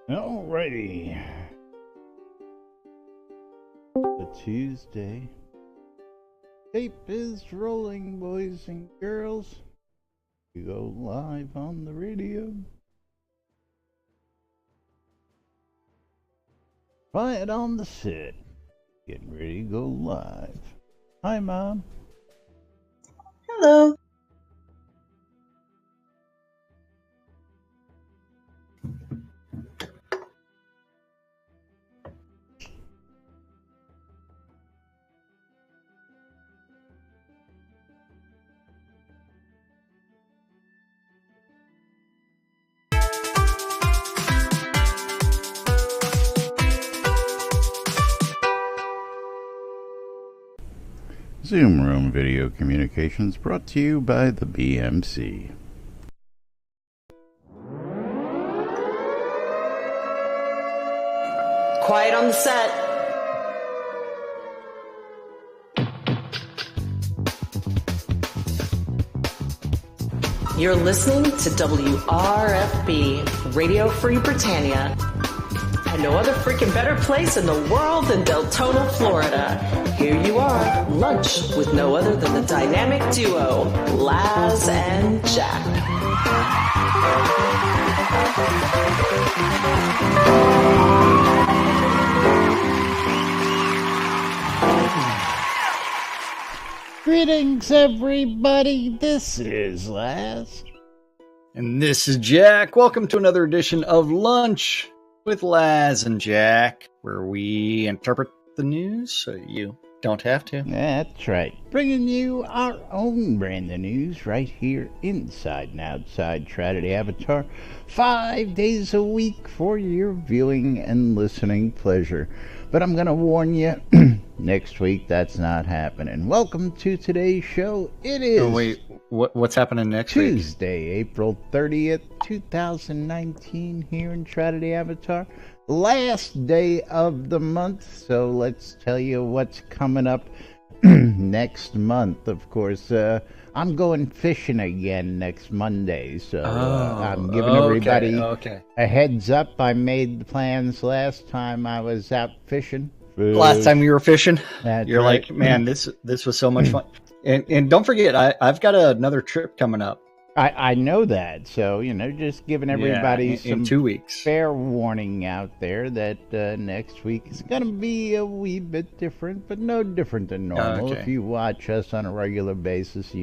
Alrighty. The Tuesday. Tape is rolling, boys and girls. We go live on the radio. Quiet on the set. Getting ready to go live. Hi, Mom. Hello. Zoom Room Video Communications brought to you by the BMC. Quiet on the set. You're listening to WRFB, Radio Free Britannia. And no other freaking better place in the world than Deltona, Florida. Here you are, lunch with no other than the dynamic duo, Laz and Jack. Greetings, everybody. This is Laz. And this is Jack. Welcome to another edition of Lunch with Laz and Jack, where we interpret the news so you don't have to. That's right. Bringing you our own brand of news right here inside and outside Shroud Avatar. 5 days a week for your viewing and listening pleasure. But I'm going to warn you, next week that's not happening. Welcome to today's show. It is... Oh, wait, what's happening next Tuesday, April 30th, 2019 here in Shroud Avatar. Last day of the month, so let's tell you what's coming up next month. Of course, I'm going fishing again next Monday, so I'm giving everybody a heads up. I made the plans last time I was out fishing. Last time you were fishing, you're right. Like, man, this was so much fun. And don't forget, I've got another trip coming up. I know that, so, just giving everybody in some 2 weeks. Fair warning out there that next week is going to be a wee bit different, but no different than normal. Okay. If you watch us on a regular basis,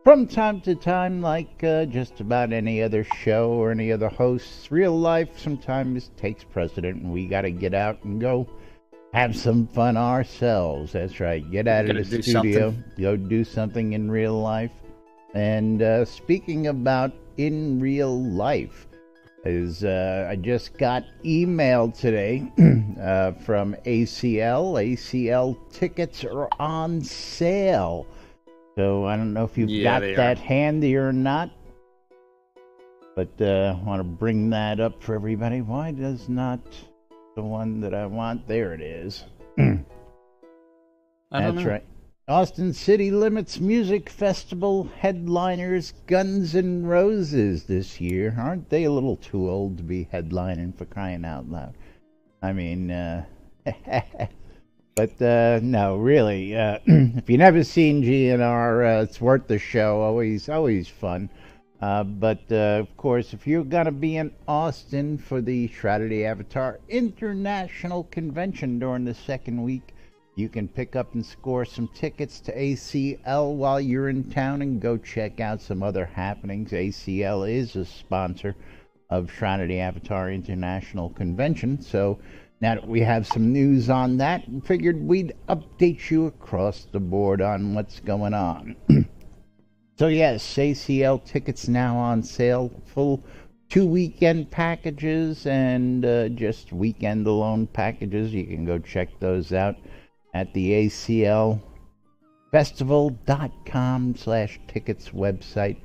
from time to time, like just about any other show or any other hosts, real life sometimes takes precedent, and we got to get out and go have some fun ourselves. That's right. Get out of the studio, go do something in real life. And speaking about in real life, I just got emailed today from ACL. ACL tickets are on sale. So I don't know if you've got that handy or not. But I want to bring that up for everybody. Why does not the one that I want? There it is. That's right. Austin City Limits Music Festival headliners Guns N' Roses this year. Aren't they a little too old to be headlining, for crying out loud? I mean, but no, really, if you've never seen GNR, it's worth the show. Always fun. But of course, if you're gonna be in Austin for the Shroud Avatar International Convention during the second week, you can pick up and score some tickets to ACL while you're in town and go check out some other happenings. ACL is a sponsor of Shroud Avatar International Convention. So now that we have some news on that, we figured we'd update you across the board on what's going on. So yes, ACL tickets now on sale. Full 2 weekend packages and just weekend alone packages. You can go check those out at the aclfestival.com/tickets website.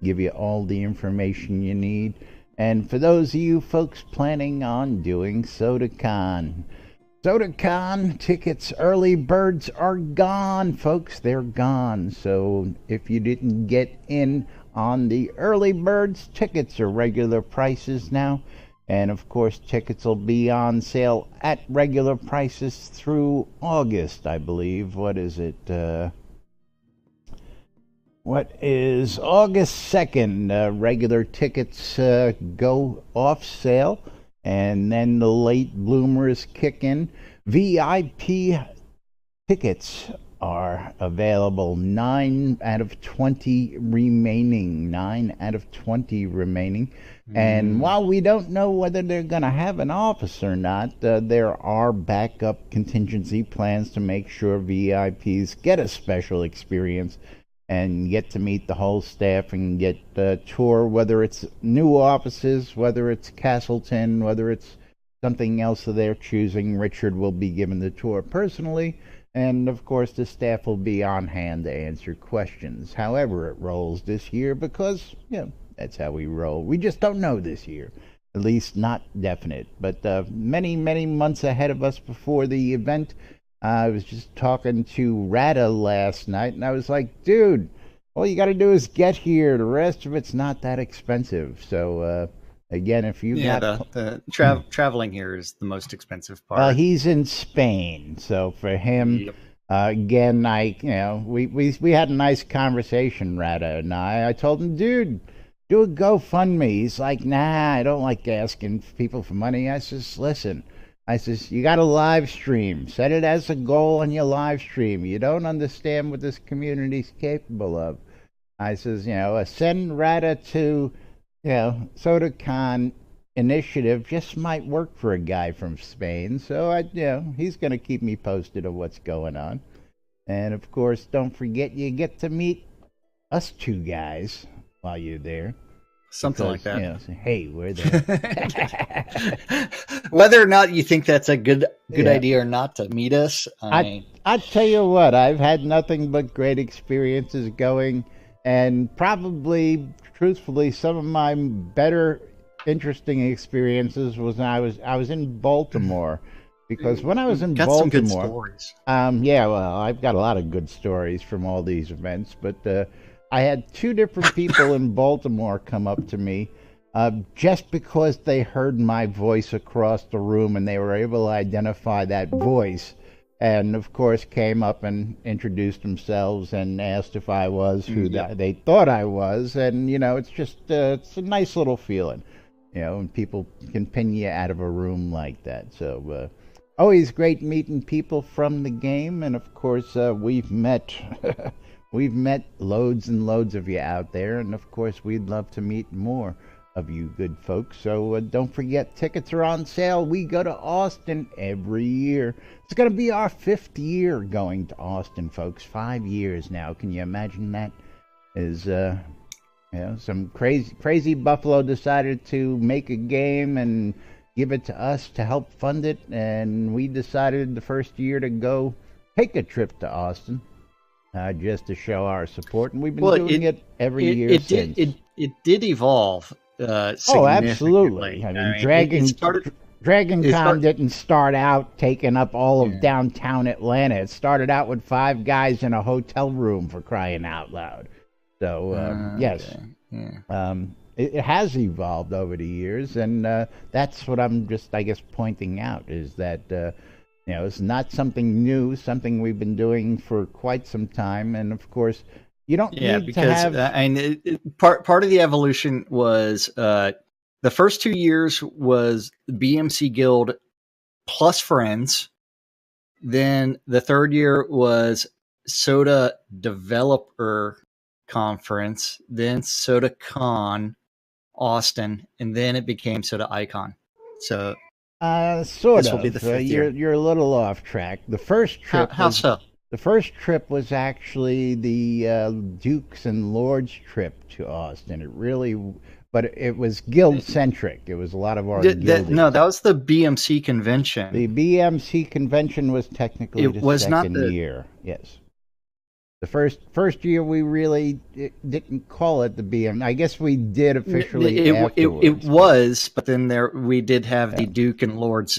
Give you all the information you need. And for those of you folks planning on doing SodaCon tickets, early birds are gone, folks. They're gone. So if you didn't get in on the early birds, tickets are regular prices now. And of course, tickets will be on sale at regular prices through August, I believe. What is it? What is August 2nd? Regular tickets go off sale, and then the late bloomers kick in. VIP tickets are available. 9 out of 20 remaining. 9 out of 20 remaining. And while we don't know whether they're going to have an office or not, there are backup contingency plans to make sure VIPs get a special experience and get to meet the whole staff and get a tour, whether it's new offices, whether it's Castleton, whether it's something else of their choosing. Richard will be given the tour personally, and of course the staff will be on hand to answer questions. However it rolls this year, because, that's how we roll. We just don't know this year. At least not definite. But many, many months ahead of us before the event. I was just talking to Rada last night, and I was like, dude, all you got to do is get here. The rest of it's not that expensive. So, again, if you got... traveling here is the most expensive part. He's in Spain, so for him... again, we had a nice conversation, Rada and I. I told him, dude, do a GoFundMe. He's like, nah, I don't like asking people for money. I says, listen... you got to live stream. Set it as a goal on your live stream. You don't understand what this community's capable of. I says, send Rada to, SodaCon initiative just might work for a guy from Spain. So, he's going to keep me posted of what's going on. And, of course, don't forget you get to meet us two guys while you're there. Something like that. Hey, we're there. Whether or not you think that's a good idea or not to meet us, I tell you what, I've had nothing but great experiences going, and probably, truthfully, some of my better, interesting experiences was when I was in Baltimore. Because when I was in Baltimore, some good stories. I've got a lot of good stories from all these events, but. I had 2 different people in Baltimore come up to me just because they heard my voice across the room, and they were able to identify that voice, and of course came up and introduced themselves and asked if I was who they thought I was. And it's just it's a nice little feeling, when people can pin you out of a room like that. So always great meeting people from the game, and of course we've met We've met loads and loads of you out there, and of course we'd love to meet more of you good folks. So don't forget, tickets are on sale. We go to Austin every year. It's going to be our 5th year going to Austin, folks. 5 years now. Can you imagine that? Some crazy Buffalo decided to make a game and give it to us to help fund it, and we decided the first year to go take a trip to Austin. Just to show our support, and we've been doing it every year since. It did evolve significantly. Oh, absolutely. I mean, Dragon Con didn't start out taking up all of downtown Atlanta. It started out with 5 guys in a hotel room, for crying out loud. So, yes. Yeah. It has evolved over the years, and that's what I'm just, I guess, pointing out, is that... it's not something new, something we've been doing for quite some time. And of course, you don't need to have... part of the evolution was the first 2 years was BMC Guild plus friends. Then the 3rd year was Soda Developer Conference, then Soda Con Austin, and then it became Soda Icon. So... sort this of. Will be the 5th year. You're a little off track. The first trip. How so? The first trip was actually the Dukes and Lords trip to Austin. But it was guild centric. It was a lot of our guildies. No, that was the BMC convention. The BMC convention was technically the second year. Yes. The first year we really didn't call it the BM. I guess we did officially afterwards. It was, but then we did have the Duke and Lords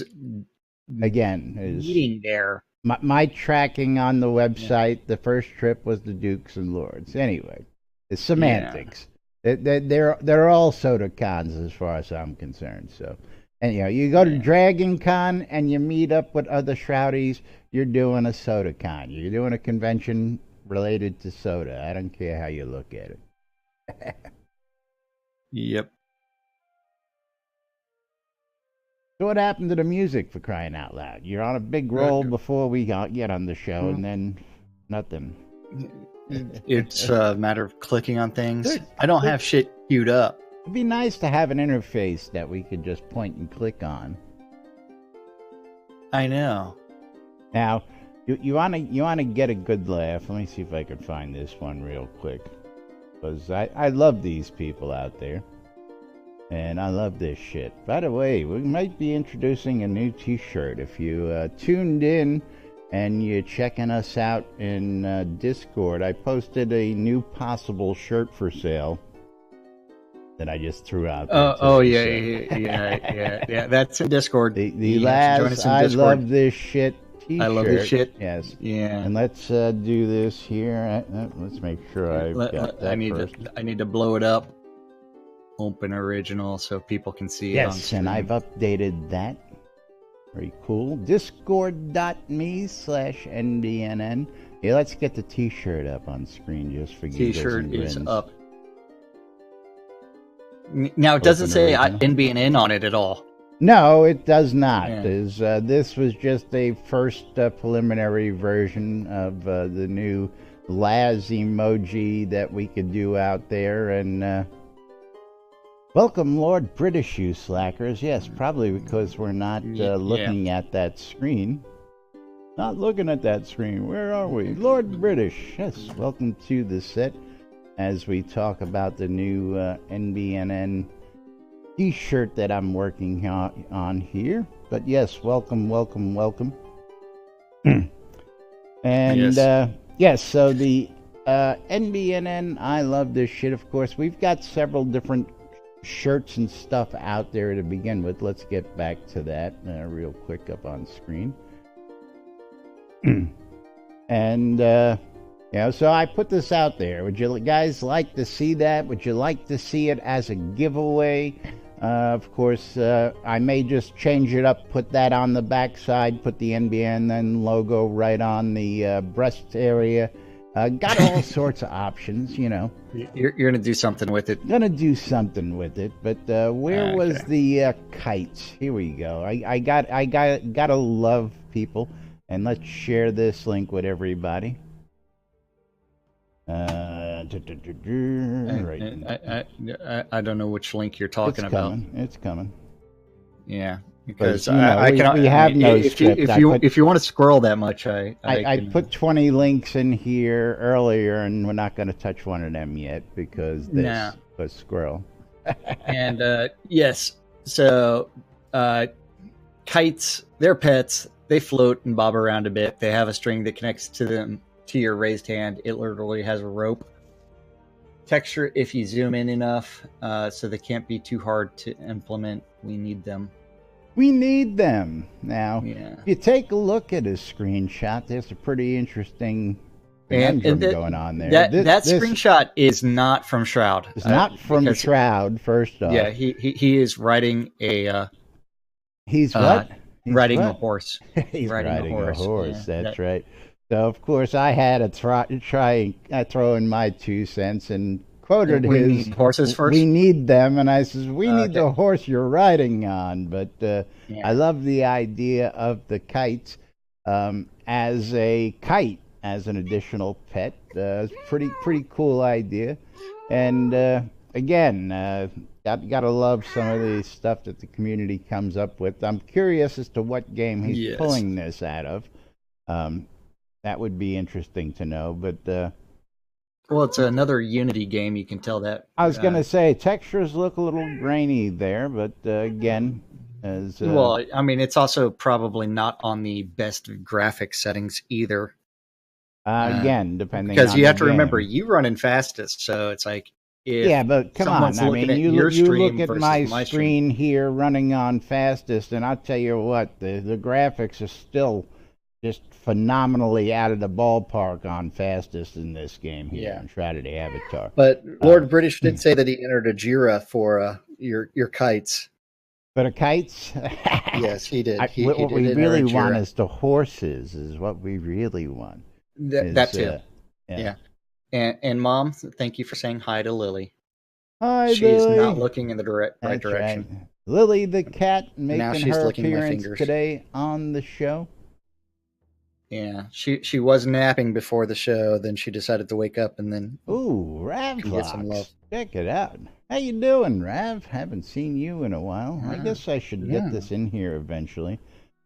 again meeting there. My tracking on the website, the first trip was the Dukes and Lords. Anyway, it's semantics. They're all soda cons as far as I'm concerned. So And you go to Yeah. Dragon Con and you meet up with other Shroudies. You're doing a soda con. You're doing a convention related to soda. I don't care how you look at it. Yep. So what happened to the music, for crying out loud? You're on a big roll before we get on the show, and then nothing. It's a matter of clicking on things. Good. I don't have shit queued up. It'd be nice to have an interface that we could just point and click on. I know. Now, you wanna get a good laugh. Let me see if I can find this one real quick, because I love these people out there, and I love this shit. By the way, we might be introducing a new T-shirt. If you tuned in and you're checking us out in Discord, I posted a new possible shirt for sale that I just threw out there. Yeah. That's in Discord. The last I love this shit T-shirt. I love this shit. Yes. Yeah. And let's do this here. Let's make sure I've got that first. I need to blow it up. Open original so people can see it on Yes, screen. and I've updated that. Very cool. Discord.me/NBNN. Yeah, let's get the T-shirt up on screen just for giggles T-shirt and is grins. up. Now it doesn't Open say original. NBNN on it at all. No, it does not. Yeah. This was just a first preliminary version of the new Laz emoji that we could do out there. And welcome, Lord British, you slackers. Yes, probably because we're not looking at that screen. Not looking at that screen. Where are we? Lord British. Yes, welcome to the set as we talk about the new NBNN T-shirt that I'm working on here. But yes, welcome. And yes, so the NBNN, I love this shit. Of course, we've got several different shirts and stuff out there to begin with. Let's get back to that real quick up on screen. And so I put this out there. Would you guys like to see that? Would you like to see it as a giveaway? Of course, I may just change it up, put that on the back side, put the NBNN logo right on the breast area. Got all sorts of options, You're gonna do something with it. Gonna do something with it, but where was the kites? Here we go. I gotta love people, and let's share this link with everybody. Right. I don't know which link you're talking about. It's coming. Yeah, because we have no script. If you want to scroll that much, I put 20 links in here earlier, and we're not going to touch one of them yet because this was squirrel. And yes, so kites, they're pets. They float and bob around a bit. They have a string that connects to them. To your raised hand, it literally has a rope. Texture, if you zoom in enough, so they can't be too hard to implement. We need them. Now, if you take a look at his screenshot, there's a pretty interesting conundrum going on there. That screenshot is not from Shroud. It's not from Shroud, first off. Yeah, he is riding a... He's what? Riding a horse. He's riding a horse, Yeah, that's right. So, of course, I had to try throw in my 2 cents and quoted we his... need horses first? We need them, and I says, we need the horse you're riding on. But I love the idea of the kites as a kite, as an additional pet. It's pretty cool idea. And, again, gotta love some of the stuff that the community comes up with. I'm curious as to what game he's pulling this out of. That would be interesting to know, but... well, it's another Unity game, you can tell that. I was going to say, textures look a little grainy there, but again... well, I mean, it's also probably not on the best graphic settings either. Again, depending on because you have to game. remember, you run in fastest, so it's like... Yeah, but come on, I mean, you look at my screen here running on fastest, and I'll tell you what, the graphics are still... just phenomenally out of the ballpark on fastest in this game here on Shroud of the Avatar. But Lord British did say that he entered a JIRA for your kites. For the kites? Yes, he did. He What did we it in really Ranchero. want is the horses, is what we really want. That too. Yeah. And Mom, thank you for saying hi to Lily. Hi, She is not Lily. looking in the right That's direction. right. Lily the cat Now making she's her licking my appearance fingers. today on the show. Yeah, she was napping before the show. Then she decided to wake up and then Ooh, Rav get some love. Check it out. How you doing, Rav? Haven't seen you in a while. I guess I should get this in here eventually.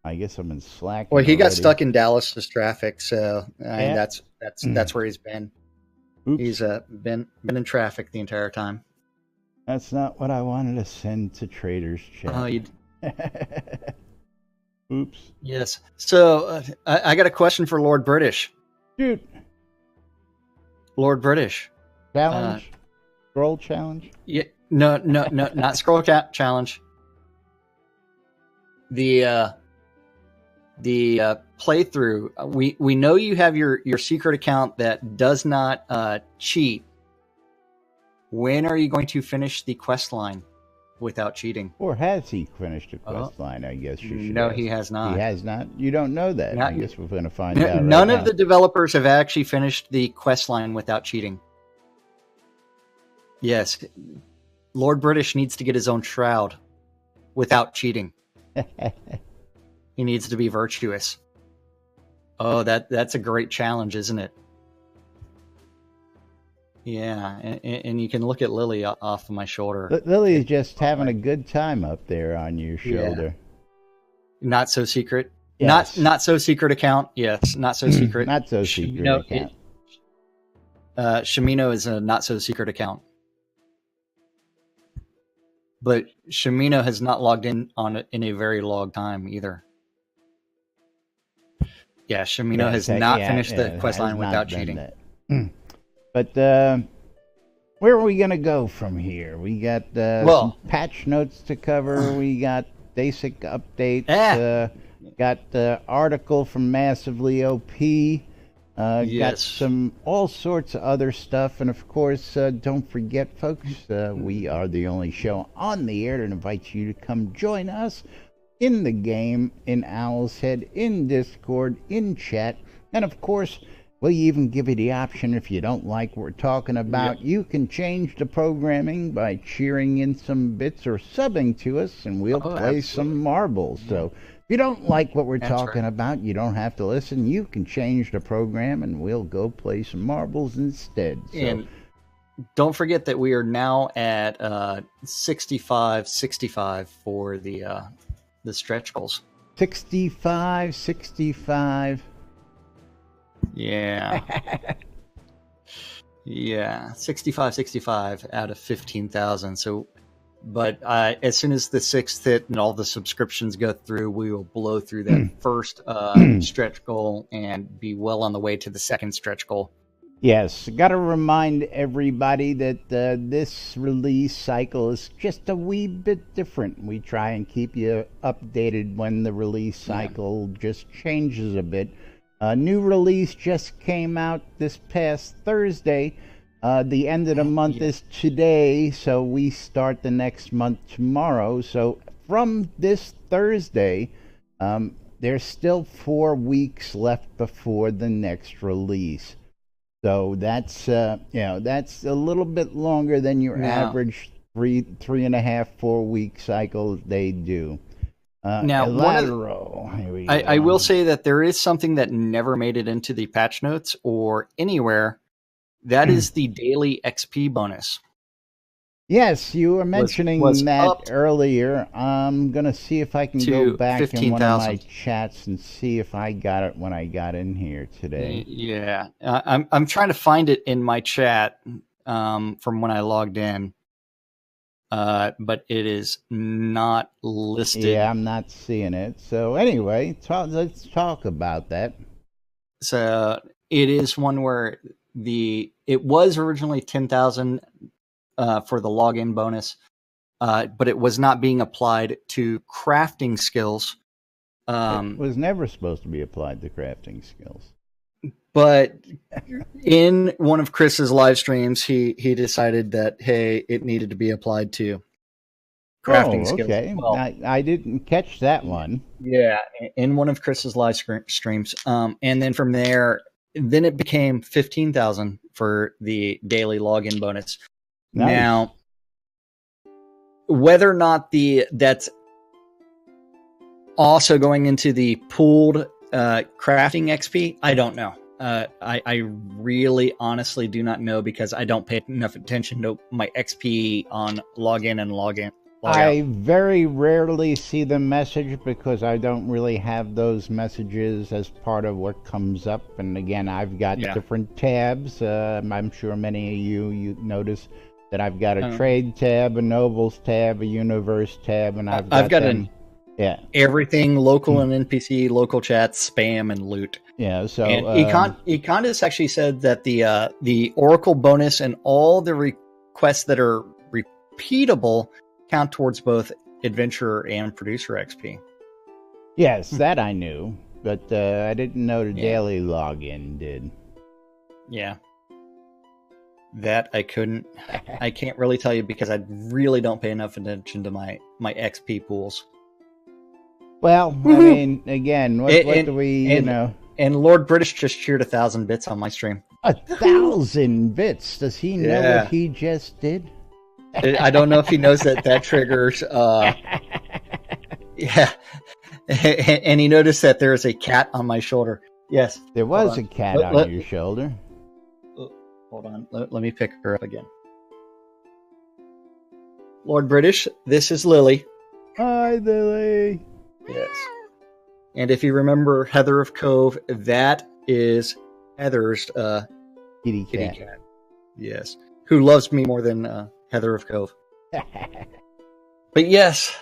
I guess I've been slacking. Well, he got already. stuck in Dallas's traffic, so Yeah. that's where he's been. Oops. He's been in traffic the entire time. That's not what I wanted to send to Traders Chat. Oh, you. Oops. Yes. So I got a question for Lord British. Shoot. Lord British. Challenge? Scroll challenge? Yeah. No, not scroll challenge. The playthrough. We know you have your secret account that does not cheat. When are you going to finish the quest line without cheating? Or has he finished the quest line? I guess you should. No, ask. he has not. He has not? You don't know that. I guess we're going to find out. None right of now. the developers have actually finished the quest line without cheating. Yes. Lord British needs to get his own shroud without cheating. He needs to be virtuous. Oh, that's a great challenge, isn't it? Yeah, and you can look at Lily off of my shoulder. Lily is just having a good time up there on your shoulder. Yeah. Not so secret. Yes. Not so secret account. Yes, not so secret. Not so secret account. Shimino is a not so secret account. But Shimino has not logged in on it in a very long time either. Yeah, Shimino has not finished the quest line without cheating. But where are we going to go from here? We got some patch notes to cover. We got basic updates. Got the article from Massively OP. Got some all sorts of other stuff. And of course, don't forget, folks, we are the only show on the air that invites you to come join us in the game, in Owl's Head, in Discord, in chat. And of course, we'll even give you the option, if you don't like what we're talking about, you can change the programming by cheering in some bits or subbing to us, and we'll play some marbles. So if you don't like what we're talking about, you don't have to listen. You can change the program, and we'll go play some marbles instead. So, and don't forget that we are now at 65 for the stretch goals. 65. Yeah. Yeah, 65 out of 15,000. So, but as soon as the 6th hit and all the subscriptions go through, we will blow through that first stretch goal and be well on the way to the second stretch goal. Yes, got to remind everybody that this release cycle is just a wee bit different. We try and keep you updated when the release cycle just changes a bit. A new release just came out this past Thursday. The end of the month is today, so we start the next month tomorrow. So from this Thursday, there's still 4 weeks left before the next release. So that's that's a little bit longer than your average 3.5, 4 week cycle they do. Now, I will say that there is something that never made it into the patch notes or anywhere. That is the daily XP bonus. Yes, you were mentioning that earlier. I'm going to see if I can go back in one of my chats and see if I got it when I got in here today. Yeah, I'm trying to find it in my chat from when I logged in. But it is not listed. Yeah, I'm not seeing it. So anyway, let's talk about that. So it is one where it was originally 10,000 for the login bonus, but it was not being applied to crafting skills. It was never supposed to be applied to crafting skills. But in one of Chris's live streams, he decided that, hey, it needed to be applied to. crafting Oh, skills as okay. well. I didn't catch that one. Yeah, in one of Chris's live streams. And then from there, then it became 15,000 for the daily login bonus. Nice. Now, whether or not that's also going into the pooled crafting XP, I don't know. I really honestly do not know because I don't pay enough attention to my XP on login and login. I very rarely see the message because I don't really have those messages as part of what comes up. And again, I've got different tabs. I'm sure many of you notice that I've got a trade tab, a nobles tab, a universe tab, and I've got them. Everything local and NPC, local chats, spam, and loot. Yeah, so and Econdis actually said that the Oracle bonus and all the requests that are repeatable count towards both adventurer and producer XP. Yes, that I knew, but I didn't know the daily login did. Yeah. That I can't really tell you because I really don't pay enough attention to my XP pools. Well, I mean, again, what do we, And Lord British just cheered 1,000 bits on my stream. 1,000 bits? Does he know what he just did? I don't know if he knows that triggers. Yeah. And he noticed that there is a cat on my shoulder. Yes. There was a cat on your shoulder. Hold on. Let me pick her up again. Lord British, this is Lily. Hi, Lily. Yes. And if you remember Heather of Cove, that is Heather's kitty cat. Yes. Who loves me more than Heather of Cove. But yes,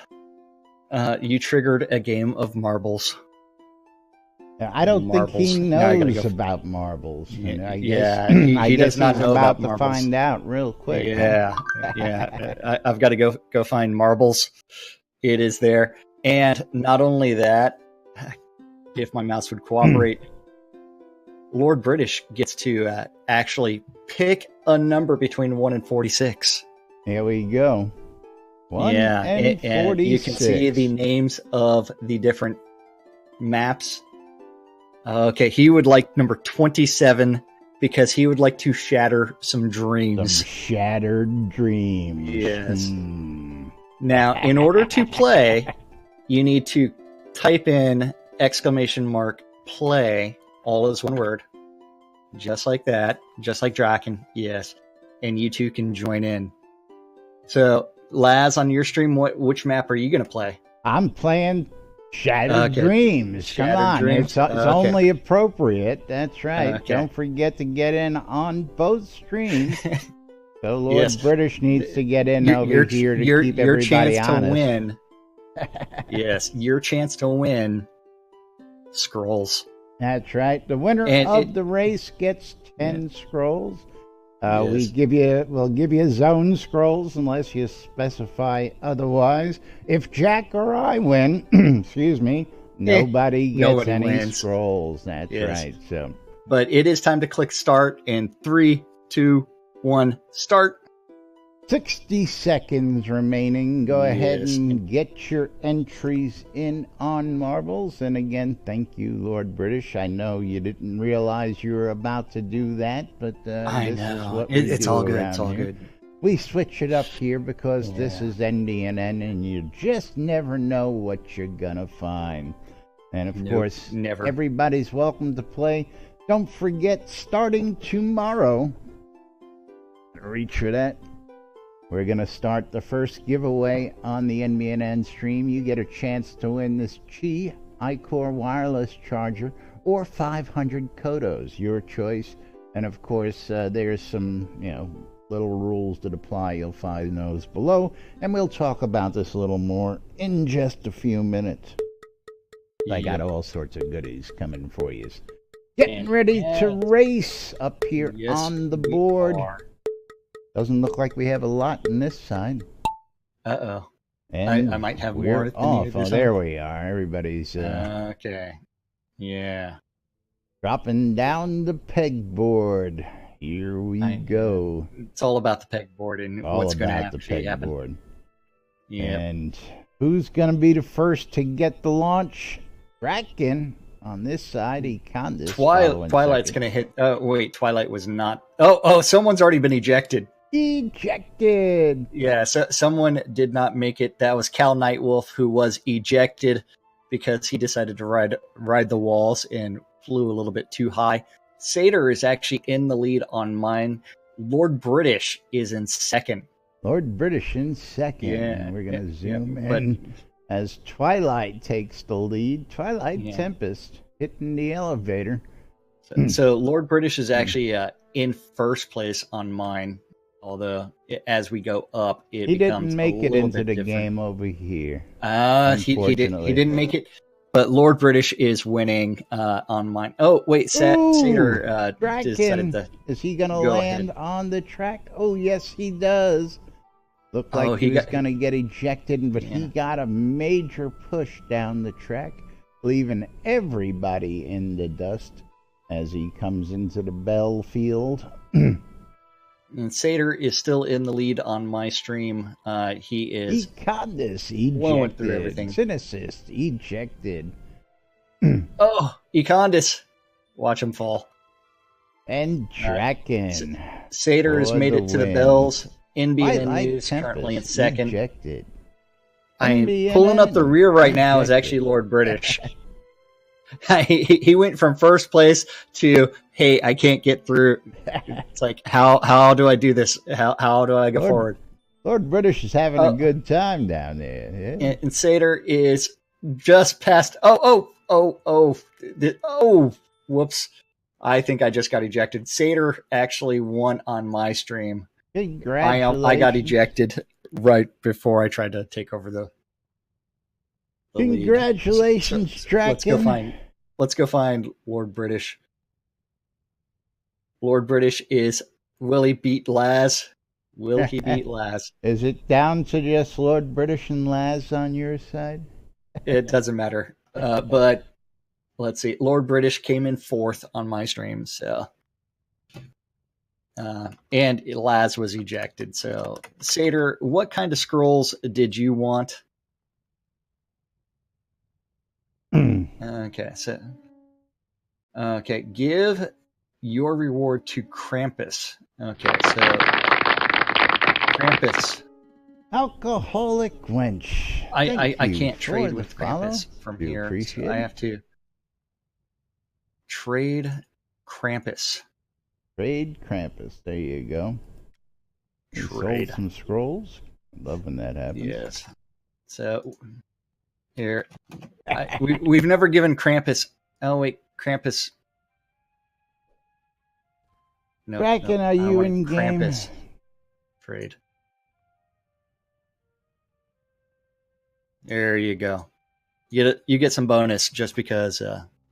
you triggered a game of marbles. I don't think he knows about marbles. I guess, he does not know about to find out real quick. Yeah. I've got to go find marbles. It is there. And not only that, if my mouse would cooperate, Lord British gets to actually pick a number between 1 and 46. Here we go. 1 and 46. You can see the names of the different maps. Okay, he would like number 27 because he would like to shatter some dreams. Some shattered dreams. Yes. Now, in order to play, you need to type in !play, all as one word. Just like that. Just like Draken. Yes. And you two can join in. So, Laz, on your stream, which map are you going to play? I'm playing Shattered Dreams. Come on. Dreams. It's only appropriate. That's right. Don't forget to get in on both streams. So Lord British needs to get in over here to keep everybody honest. To win. Yes, your chance to win scrolls. That's right. The winner of the race gets 10 scrolls. We'll give you zone scrolls unless you specify otherwise. If Jack or I win, excuse me, nobody gets any scrolls. That's right. So, but it is time to click start in 3, 2, 1, start. 60 seconds remaining. Go ahead and get your entries in on marbles. And again, thank you, Lord British. I know you didn't realize you were about to do that, but this is what we it's do all good. around It's all here. good. We switch it up here because this is NBNN, and you just never know what you're gonna find. And of course, everybody's welcome to play. Don't forget, starting tomorrow, reach for that. We're going to start the first giveaway on the NBNN stream. You get a chance to win this Qi iCore wireless charger or 500 Kodos, your choice. And of course, there's some, little rules that apply. You'll find those below. And we'll talk about this a little more in just a few minutes. I got all sorts of goodies coming for you. Getting ready to race up here on the board. Doesn't look like we have a lot on this side. Uh-oh. And I might have we're more. off. Oh, there we are. Everybody's okay. Yeah. Dropping down the pegboard. Here we go. It's all about the pegboard and what's going to actually happen. Yeah. And who's going to be the first to get the launch? Kraken on this side. Econdis. Twilight's going to hit. Oh, wait. Twilight was not. Oh, someone's already been ejected. Ejected. Yeah, so someone did not make it. That was Cal Nightwolf, who was ejected because he decided to ride the walls and flew a little bit too high. Satyr is actually in the lead on mine. Lord British is in second. Lord British in second. Yeah, And we're going to zoom but- in as Twilight takes the lead. Twilight Tempest hitting the elevator. So Lord British is actually in first place on mine. Although as we go up, He becomes didn't make a it little into bit the different. game over here. He didn't make it. But Lord British is winning on mine. Oh wait, Satyr decided to. Is he going to go land on the track? Oh yes, he does. Looked like he was going to get ejected, but he got a major push down the track, leaving everybody in the dust as he comes into the Bell field. And Satyr is still in the lead on my stream. He is Econdis blowing through ejected. everything. Synesist ejected. Oh, Econdis. Watch him fall. And Draken. Satyr has for made the it to the win. bells. NBNN Twilight is currently in Tempest second. ejected. I'm NBNN pulling up the rear right now is ejected. actually Lord British. he went from first place to, hey, I can't get through. It's like, how do I do this? How do I go forward? Lord British is having a good time down there. Yeah. And Satyr is just past. Oh, whoops. I think I just got ejected. Satyr actually won on my stream. Congratulations. I got ejected right before I tried to take over the lead. Congratulations, Draken. Let's go find Lord British. Lord British will he beat Laz? Will he beat Laz? Is it down to just Lord British and Laz on your side? It doesn't matter. But let's see. Lord British came in fourth on my stream, so and Laz was ejected. So Satyr, what kind of scrolls did you want? Okay, give your reward to Krampus. Okay, so Krampus. Alcoholic wench. I Thank you can't trade for with the follow. Krampus from Do here. appreciate So I it. have to trade Krampus. Trade Krampus. There you go. He Trade. sold some scrolls. Love when that happens. Yes. So here, we've never given Krampus. Oh wait, Krampus. No, Kraken, are I you want in game? Krampus. Trade. There you go. You get some bonus just because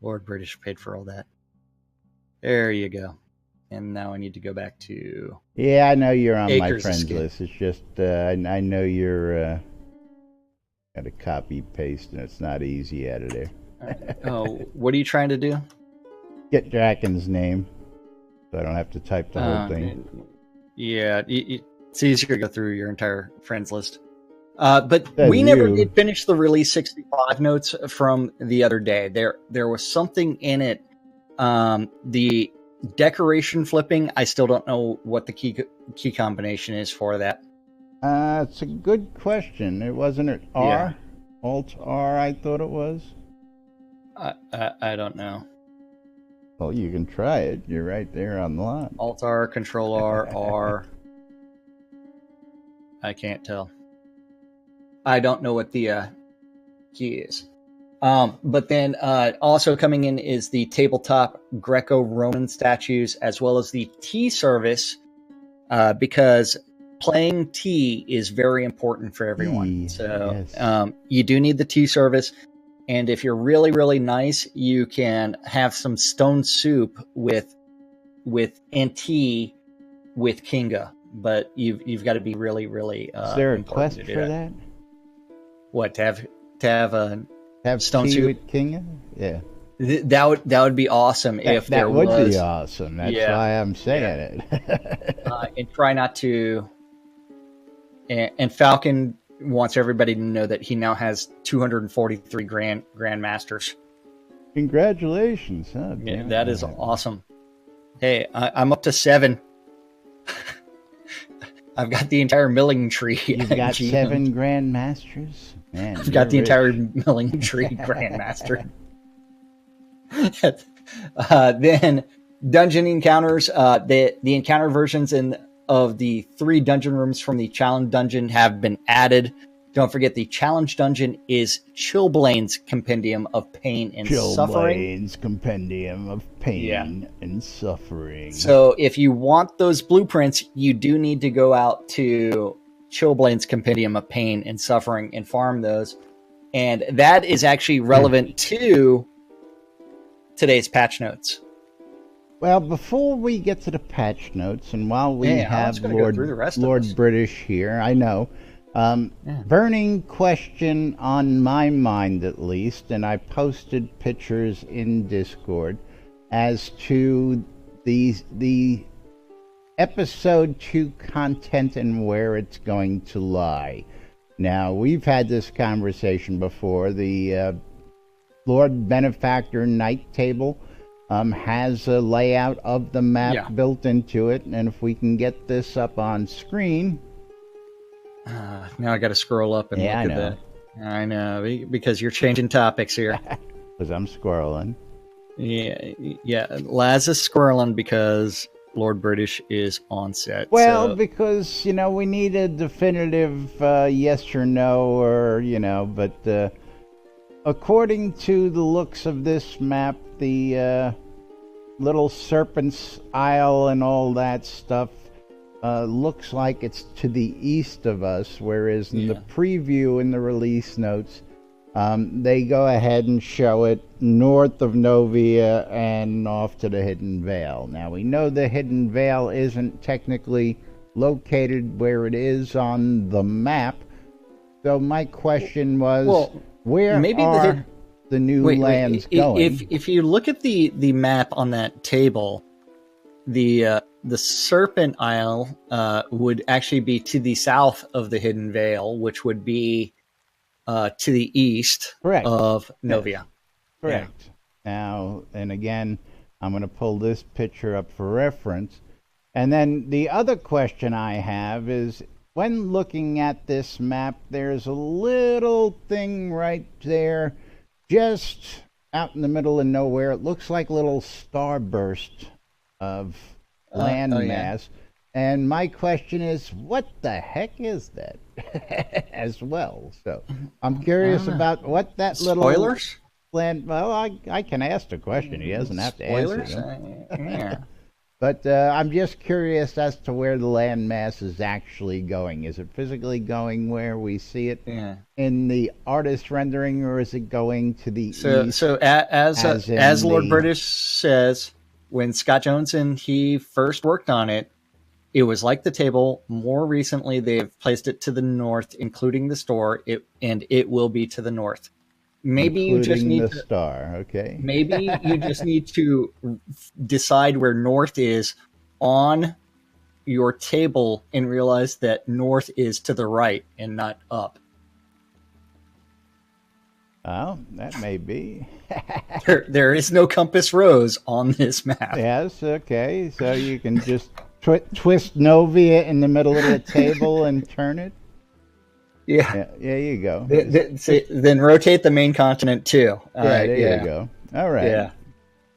Lord British paid for all that. There you go. And now I need to go back to. Yeah, I know you're on my Acres friends Escape. list. It's just I know you're got to copy paste, and it's not easy out of there. Oh, what are you trying to do? Get Draken's name, so I don't have to type the whole thing. Yeah, it's easier to go through your entire friends list. But Says we never you. did finish the release 65 notes from the other day. There was something in it. The decoration flipping, I still don't know what the key combination is for that. It's a good question. It wasn't it R? Yeah. Alt R, I thought it was. I don't know. Well, you can try it. You're right there on the line. Alt R, Control R, R. I can't tell. I don't know what the key is. But then also coming in is the tabletop Greco-Roman statues, as well as the tea service, because playing tea is very important for everyone. Tea, So yes. you do need the tea service. And if you're really, really nice, you can have some stone soup with and tea with Kinga. But you've got to be really, really Is there a important quest to do for that? What, to have a Have Stone tea soup? with Kinga? Yeah. that would be awesome if there that would was. be awesome. That's Yeah. why I'm saying it. And try not to. And Falcon wants everybody to know that he now has 243 grandmasters. Congratulations! Huh? Yeah, that is awesome. Hey, I'm up to 7. I've got the entire milling tree. You've got 7 grandmasters? Man, I've got the rich. entire milling tree grandmaster. Then dungeon encounters. The encounter versions of the 3 dungeon rooms from the challenge dungeon have been added. Don't forget, the challenge dungeon is Chillblain's Compendium of Pain and Suffering. Chillblain's Compendium of Pain and Suffering. So if you want those blueprints, you do need to go out to Chillblain's Compendium of Pain and Suffering and farm those. And that is actually relevant to today's patch notes. Well, before we get to the patch notes, and while we have Lord British here, I know, burning question on my mind at least, and I posted pictures in Discord as to the episode 2 content and where it's going to lie. Now, we've had this conversation before. The Lord Benefactor Night Table has a layout of the map built into it, and if we can get this up on screen... now I got to scroll up and look at that. I know, because you're changing topics here. Because I'm squirreling. Yeah. Laz is squirreling because Lord British is on set. Well, because, we need a definitive yes or no, or, but according to the looks of this map, the little Serpent's Isle and all that stuff looks like it's to the east of us, whereas in the preview in the release notes, they go ahead and show it north of Novia and off to the Hidden Vale. Now, we know the Hidden Vale isn't technically located where it is on the map, so my question was, where are the new lands going? If you look at the map on that table, the Serpent Isle would actually be to the south of the Hidden Vale, which would be to the east of Novia. Yes. Correct. Yeah. Now, and again, I'm going to pull this picture up for reference. And then the other question I have is, when looking at this map, there's a little thing right there, just out in the middle of nowhere. It looks like a little starburst of landmass. And my question is, what the heck is that as well? So I'm curious about what that little spoilers land. Well, I can ask the question. He doesn't have to answer them. Yeah. But I'm just curious as to where the landmass is actually going. Is it physically going where we see it in the artist rendering, or is it going to the east? So as Lord British says, when Scott Jones and he first worked on it, it was like the table. More recently, they've placed it to the north, including the store. It will be to the north. Maybe you just need the star. Okay. Maybe you just need to decide where north is on your table and realize that north is to the right and not up. Oh, that may be. There is no compass rose on this map. Yes. Okay. So you can just twist Novia in the middle of the table and turn it. Yeah, you go. Then rotate the main continent too. There you go. All right. Yeah.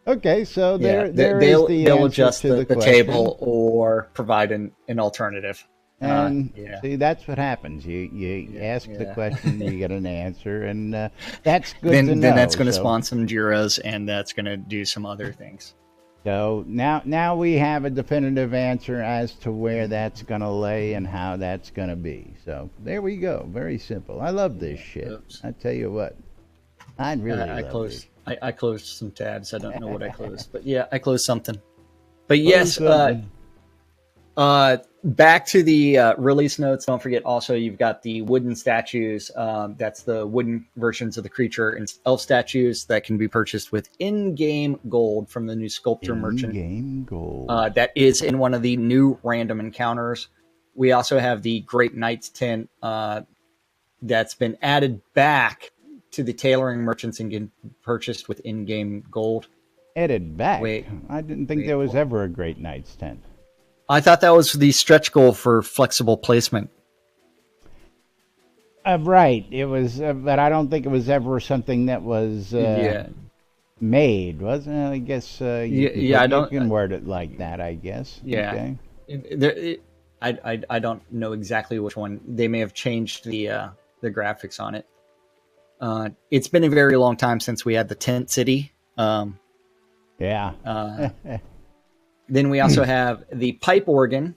Okay, so they'll adjust the table or provide an alternative. And see, that's what happens. You ask the question, you get an answer, and that's good to know. Then that's going to spawn some Juras, and that's going to do some other things. So now we have a definitive answer as to where that's going to lay and how that's going to be. So there we go. Very simple. I love this shit. Oops. I tell you what. I really love it. I closed some tabs. I don't know what I closed. But yeah, I closed something. But yes, back to the release notes. Don't forget also you've got the wooden statues. That's the wooden versions of the creature and elf statues that can be purchased with in-game gold from the new sculptor merchant. In-game gold. That is in one of the new random encounters. We also have the Great Knight's Tent that's been added back to the tailoring merchants and get purchased with in-game gold. Added back? Wait, I didn't think there was ever a Great Knight's tent. I thought that was the stretch goal for flexible placement. Right, it was, but I don't think it was ever something that was made, was it? I guess you can word it like that, I guess. Yeah. Okay. I don't know exactly which one. They may have changed the graphics on it. It's been a very long time since we had the tent city. Yeah. Then we also have the pipe organ.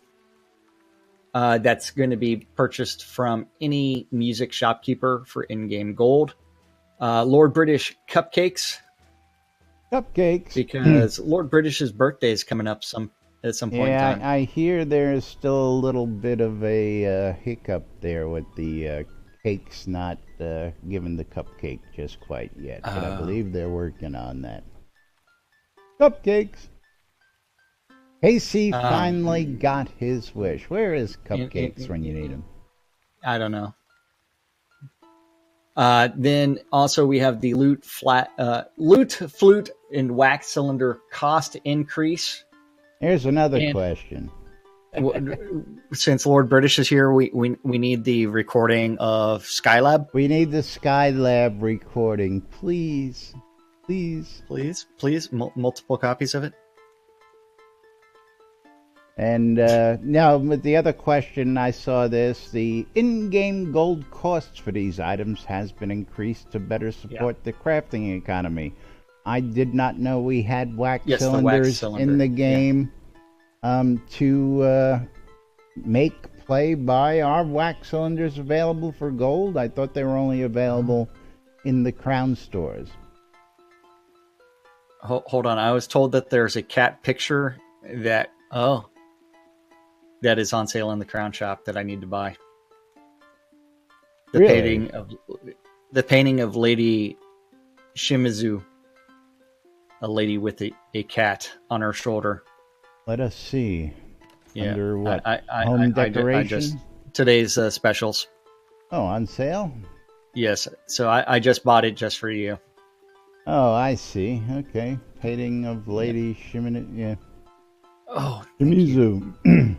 That's going to be purchased from any music shopkeeper for in-game gold. Lord British cupcakes. Because Lord British's birthday is coming up at some point in time. Yeah, I hear there's still a little bit of a hiccup there with the cakes not giving the cupcake just quite yet. But I believe they're working on that. Cupcakes! Casey finally got his wish. Where is Cupcakes when you need him? I don't know. Then also we have the loot, flute, and wax cylinder cost increase. Here's another question. Since Lord British is here, we need the recording of Skylab. We need the Skylab recording, please. Multiple copies of it. And now, with the other question, I saw this. The in-game gold costs for these items has been increased to better support the crafting economy. I did not know we had wax cylinders in the game to buy our wax cylinders available for gold. I thought they were only available in the crown stores. Hold on. I was told that there's a cat picture that is on sale in the crown shop that I need to buy. The painting of Lady Shimizu, a lady with a cat on her shoulder. Let us see. Yeah. Under what? Home decoration? Today's specials. Oh, on sale? Yes. So I just bought it just for you. Oh, I see. Okay. Painting of Lady Shimizu. Yeah. Oh, Shimizu.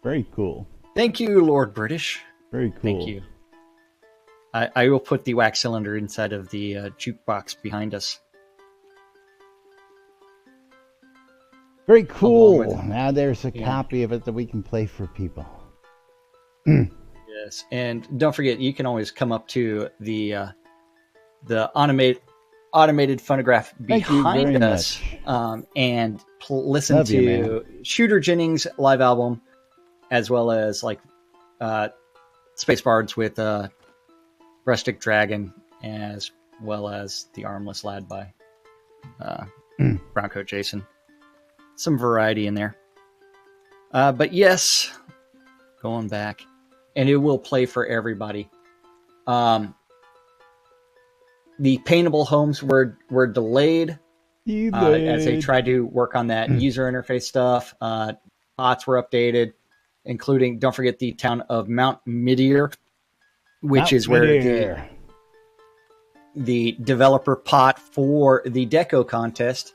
Very cool. Thank you, Lord British. Very cool. Thank you. I will put the wax cylinder inside of the jukebox behind us. Very cool. Now there's a copy of it that we can play for people. Yes, and don't forget, you can always come up to the automated phonograph behind us and listen to Shooter Jennings' live album, as well as like Space Bards with Rustic Dragon, as well as The Armless Lad by Browncoat Jason. Some variety in there. But yes, going back, and it will play for everybody. The paintable homes were delayed as they tried to work on that user interface stuff. Pots were updated, including, don't forget, the town of Mount Midir, which is where the developer pot for the deco contest.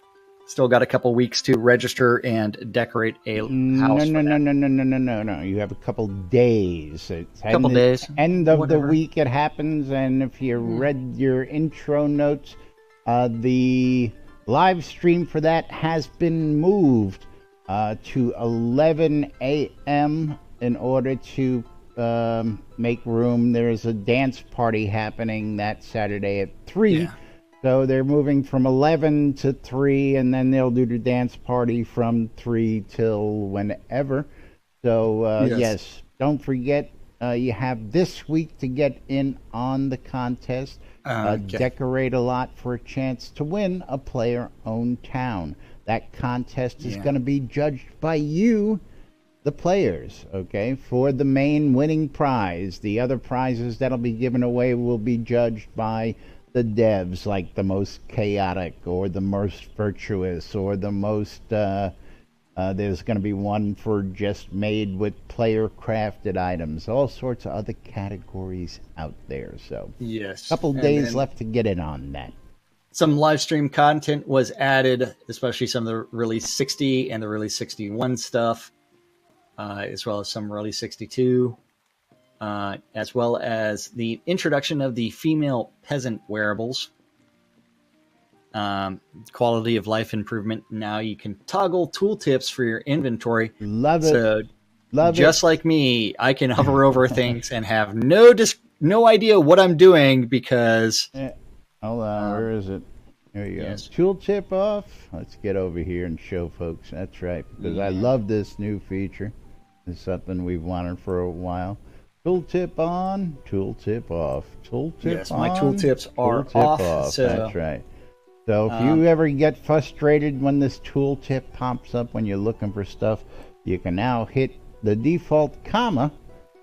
Still got a couple weeks to register and decorate a house. No. You have a couple days. It's days. End of the week it happens, and if you read your intro notes, the live stream for that has been moved to 11 a.m. in order to make room. There's a dance party happening that Saturday at 3. Yeah. So they're moving from 11 to 3, and then they'll do the dance party from 3 till whenever. So, yes, don't forget, you have this week to get in on the contest. Decorate a lot for a chance to win a player-owned town. That contest is going to be judged by you, the players, okay, for the main winning prize. The other prizes that'll be given away will be judged by the devs, like the most chaotic or the most virtuous or the most There's going to be one for just made with player crafted items, all sorts of other categories out there. So, Yes. a couple days left to get in on that. Some live stream content was added, especially some of the Release 60 and the Release 61 stuff, as well as some Release 62, as well as the introduction of the female peasant wearables. Quality of life improvement. Now you can toggle tooltips for your inventory. Love it. So Love just it. like me, I can hover over things and have no idea what I'm doing because... Hold on, where is it? There you go. Yes. Tooltip off. Let's get over here and show folks. That's right, because I love this new feature. It's something we've wanted for a while. Tooltip on, tooltip off. Tooltip yes, on. my tooltips are tooltip off. So, that's right. So if you ever get frustrated when this tooltip pops up when you're looking for stuff, you can now hit the default comma,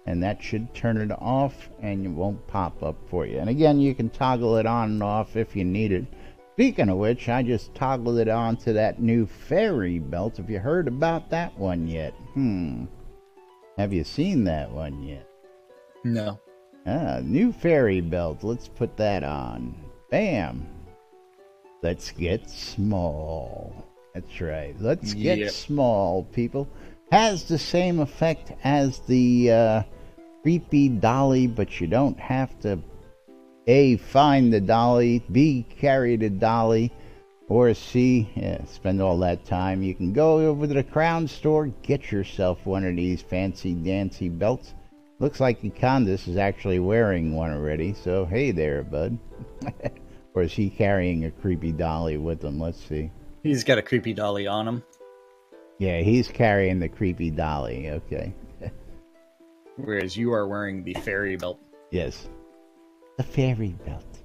and that should turn it off, and it won't pop up for you. And again, you can toggle it on and off if you need it. Speaking of which, I just toggled it on to that new fairy belt. Have you heard about that one yet? Have you seen that one yet? no. New fairy belt. Let's put that on. Bam. Let's get small. That's right. Let's get small, people. Has the same effect as the creepy dolly, but you don't have to A, find the dolly, B, carry the dolly, or C, spend all that time. You can go over to the Crown store, get yourself one of these fancy dancy belts. Looks like Candace is actually wearing one already, so hey there, bud. Or is he carrying a creepy dolly with him? Let's see. He's got a creepy dolly on him. Yeah, he's carrying the creepy dolly. Okay. Whereas you are wearing the fairy belt. Yes. The fairy belt.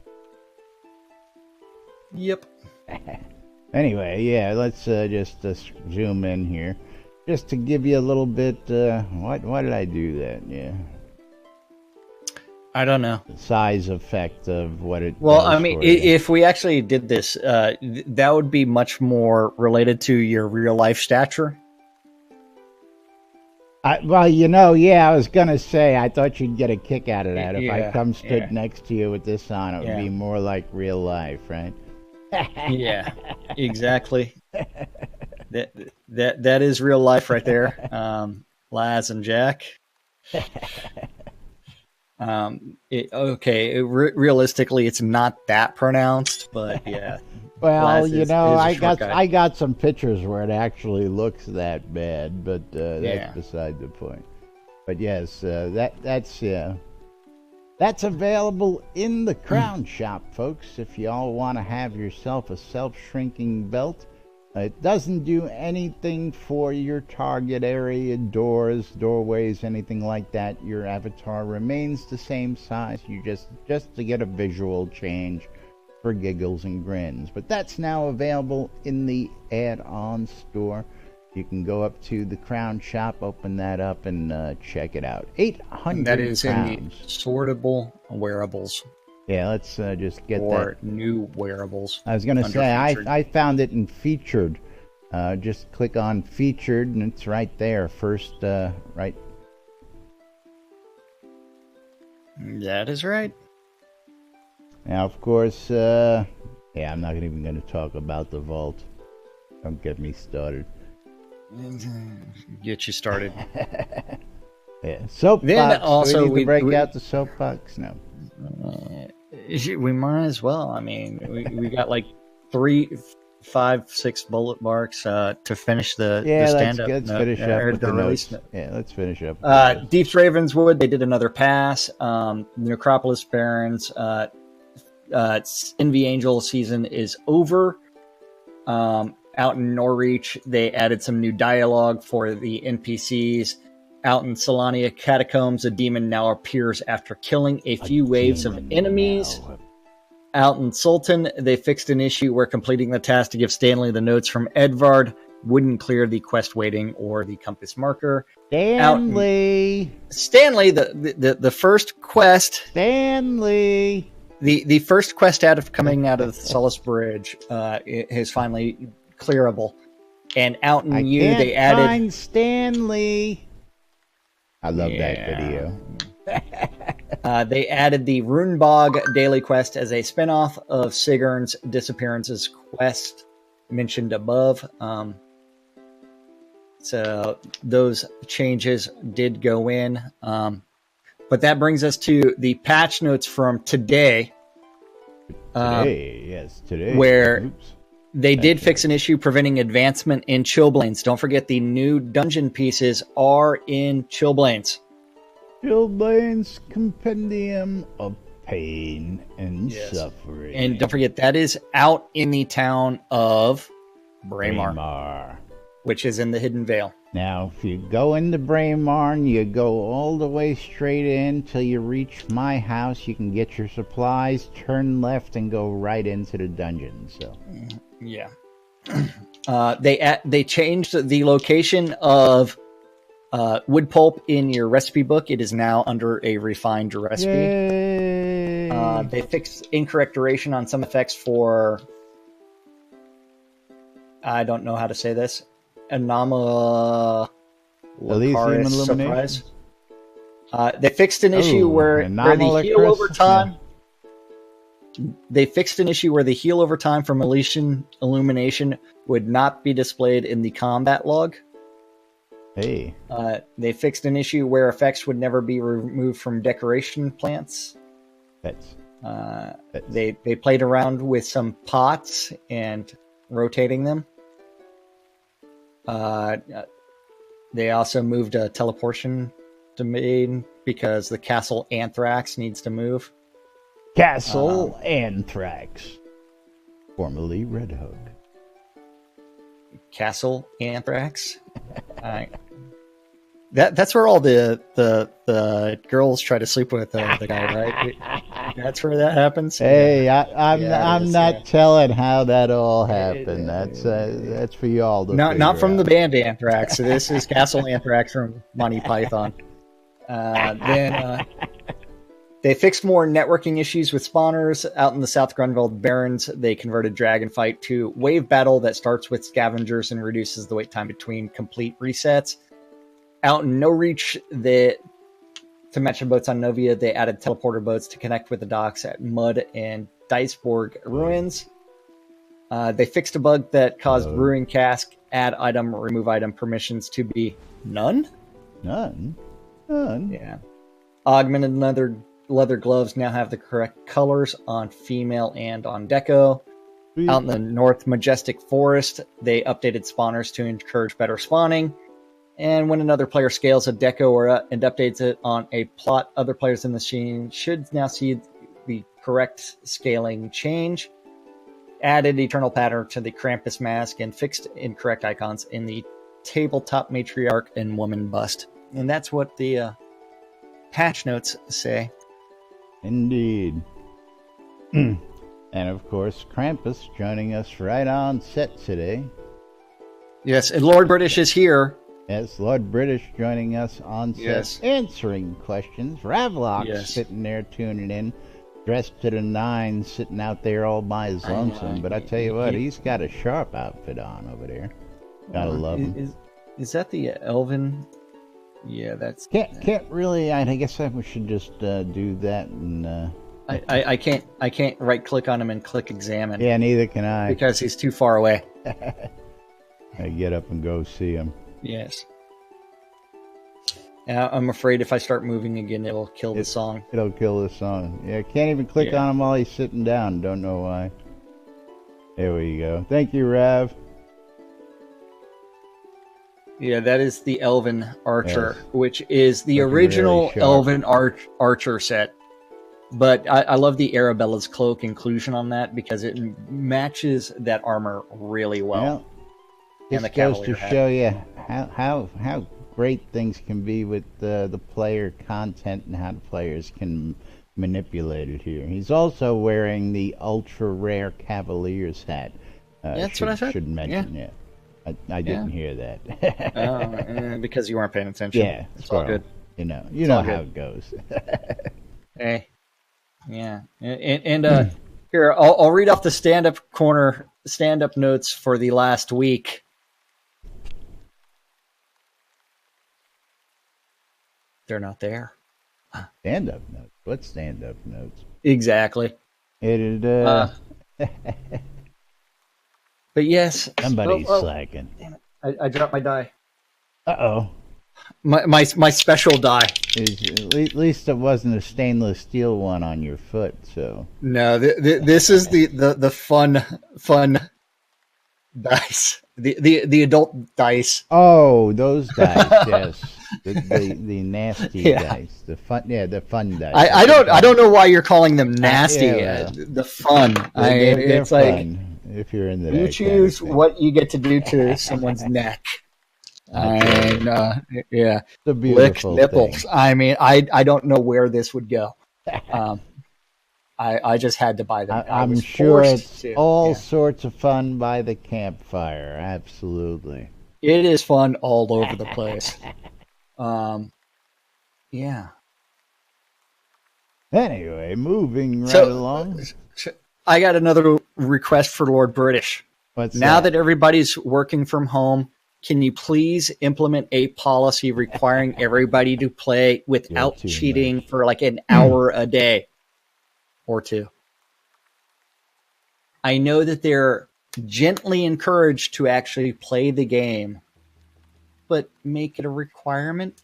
Yep. Anyway, yeah, let's just zoom in here. Just to give you a little bit... why did I do that? Yeah. I don't know. The size effect of what it Well, does I mean, for you. if we actually did this, that would be much more related to your real life stature. Well, yeah, I was going to say, I thought you'd get a kick out of that. If I Yeah, come stood yeah. next to you with this on, it would Yeah. be more like real life, right? Yeah, exactly. That is real life right there. Laz and Jack. Realistically, it's not that pronounced, but yeah. Well, Laz is a short guy. I got some pictures where it actually looks that bad, but that's Yeah. beside the point. But yes, that's available in the Crown Shop, folks. If y'all want to have yourself a self-shrinking belt, it doesn't do anything for your target area, doors, doorways, anything like that. Your avatar remains the same size. You just to get a visual change for giggles and grins. But that's now available in the add-on store. You can go up to the Crown Shop, open that up, and check it out. 800 That is pounds. in the sortable wearables Yeah, let's just get or that. new wearables. I was going to under say, featured. I found it in featured. Just click on featured, and it's right there. First, right. That is right. Now, of course, I'm not even going to talk about the vault. Don't get me started. Get you started. Yeah, soapbox. Then also we need to break we- out the soapbox now. We might as well. I mean, we got like 3, 5, 6 bullet marks to finish the stand-up. Let's finish up with the release notes. Yeah, let's finish up. Deep's Ravenswood, they did another pass. Necropolis Barons, Envy Angel season is over. Out in Norreach, they added some new dialogue for the NPCs. Out in Solania Catacombs, a demon now appears after killing a few waves of enemies. Out in Sultan, they fixed an issue where completing the task to give Stanley the notes from Edvard wouldn't clear the quest waiting or the compass marker. Stanley, the first quest, Stanley. the first quest coming out of the Solace Bridge is finally clearable. And out in I U, can't they added find Stanley. I love that video. They added the Runebog daily quest as a spinoff of Sigarn's Disappearances quest mentioned above. So those changes did go in. But that brings us to the patch notes from today. Today. Where Oops. they did fix an issue preventing advancement in Chillblains. Don't forget the new dungeon pieces are in Chillblains. Chillblains Compendium of Pain and Suffering. And don't forget, that is out in the town of Braemar, which is in the Hidden Vale. Now, if you go into Braemar, you go all the way straight in till you reach my house. You can get your supplies, turn left, and go right into the dungeon. So, yeah, they changed the location of wood pulp in your recipe book. It is now under a refined recipe. They fixed incorrect duration on some effects for, I don't know how to say this, Elysium Surprise. They fixed an issue where the heal over time. They fixed an issue where the heal over time from Elysian Illumination would not be displayed in the combat log. Hey. They fixed an issue where effects would never be removed from decoration plants. They played around with some pots and rotating them. They also moved a teleportation domain because the Castle Anthrax needs to move. Castle Anthrax, formerly Red Hook. Castle Anthrax. That's where all the girls try to sleep with the guy, right? That's where that happens. Hey, I'm not telling how that all happened. That's for you all to not from out. the band Anthrax. So this is Castle Anthrax from Monty Python. Then they fixed more networking issues with spawners out in the South Grunwald Barrens. They converted Dragonfight to wave battle that starts with scavengers and reduces the wait time between complete resets. Out in No Reach, to match the boats on Novia, they added teleporter boats to connect with the docks at Mud and Diceborg Ruins. They fixed a bug that caused Brewing Cask, add item, remove item permissions to be none. Yeah. Augmented leather gloves now have the correct colors on female and on deco. Out in the North Majestic Forest, they updated spawners to encourage better spawning. And when another player scales a deco and updates it on a plot, other players in the scene should now see the correct scaling change. Added Eternal Pattern to the Krampus mask and fixed incorrect icons in the tabletop matriarch and woman bust. And that's what the patch notes say. Indeed. And of course, Krampus joining us right on set today. Yes, and Lord British is here. Yes, Lord British joining us on set, answering questions. Ravlock sitting there tuning in, dressed to the nines, sitting out there all by his lonesome. But I tell you what, he's got a sharp outfit on over there. Gotta love him. Is that the Elven? Yeah, that's... Can't really... I guess we should just do that and... I can't right-click on him and click examine. Yeah, neither can I. Because he's too far away. I get up and go see him. Yes. I'm afraid if I start moving again, it'll kill the song. It'll kill the song. Yeah, can't even click on him while he's sitting down. Don't know why. There we go. Thank you, Rav. Yeah, that is the Elven Archer, which is the original Elven Archer set. But I love the Arabella's Cloak inclusion on that because it matches that armor really well. This goes to show you how great things can be with the player content and how the players can manipulate it here. He's also wearing the ultra rare Cavalier's hat. That's what I said. Should mention, I didn't hear that. Because you weren't paying attention. Yeah, it's all good. You know how it goes. Hey, yeah, and here I'll read off the stand-up notes for the last week. they're not there. Stand-up notes. What stand-up notes? Exactly. It But yes, somebody's slacking. Damn it! I dropped my die. Uh-oh. My special die. At least it wasn't a stainless steel one on your foot, so. No, this is the fun dice. The adult dice. Oh, those dice, yes. The nasty dice. The fun dice. I don't know why you're calling them nasty. The fun. They're it's like fun if you're into that. You choose kind of what you get to do to someone's neck. And yeah, the beautiful lick nipples. thing. I mean, I don't know where this would go. I just had to buy them. I'm sure it's all sorts of fun by the campfire. Absolutely. It is fun all over the place. Yeah. Anyway, moving along. I got another request for Lord British. Now that everybody's working from home, can you please implement a policy requiring everybody to play without cheating for like an hour a day or two? I know that they're gently encouraged to actually play the game, but make it a requirement.